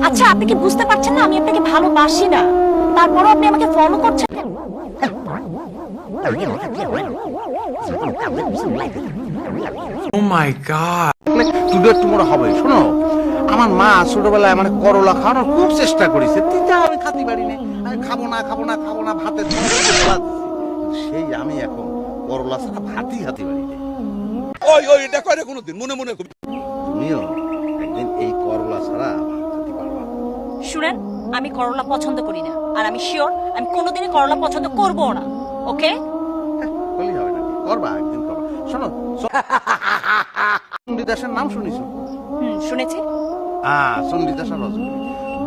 আচ্ছা, আপনি কি বুঝতে পারছেন না আমি আপনাকে ভালোবাসি না? তারপরও আপনি আমাকে ফলো করছেন কেন? ও মাই গড, টুডে টুমোরো হবে। শোনো, আমার মা ছোটবেলায় মানে করলা খাওয়ানোর খুব চেষ্টা করেছে, তিতা আমি খাতে পারি না, আমি খাবো না খাবো না খাবো না, ভাতের সেই আমি এখন করলা ছাড়া ভাতই খাতে পারি না। ওই ওই এটা করে কোনোদিন মনে মনে করবি। তুমিও একদিন এই করলা ছাড়া ভাত খেতে পারবা। শুনেন, আমি করলা পছন্দ করি না, আর আমি শিওর আমি কোনোদিনই করলা পছন্দ করবো না। ওকে? বলি হবে না, করবা একদিন করবা। শোনো, চণ্ডীদাসের নাম শুনিছো? শুনেছি। হ্যাঁ, চণ্ডীদাস আর রজনী।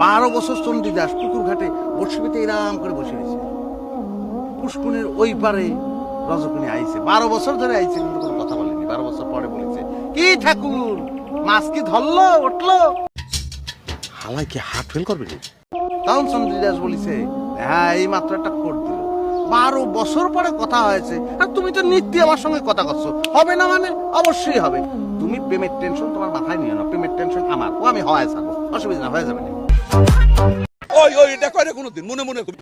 12 বছর চণ্ডীদাস পুকুর ঘাটে বর্ষিতে এরাম করে বসে রয়েছে। পুষ্কুনের ওই পারে রজকিনী আইছে, 12 বছর ধরে আইছে, কিন্তু কোনো কথা বলেনি। 12 বছর পরে বলেছে, কি ঠাকুর, মাছ কি ধরলো উঠলো? হালাই কি হাট ফেল করবে রে? তখন চন্দ্রদাস বলিছে, হ্যাঁ এই মাত্র একটা কোট দিল, 12 বছর পরে কথা হয়েছে, আর তুমি তো নিত্য আমার সঙ্গে কথা করছো। হবে না মানে? অবশ্যই হবে। তুমি প্রেমের টেনশন তোমার মাথায় নিও না, প্রেমের টেনশন আমার, ও আমি হওয়ায় থাকবো, অসুবিধা না, হয়ে যাবে না। ওই ওই এটা করে কোনোদিন মনে মনে করবি।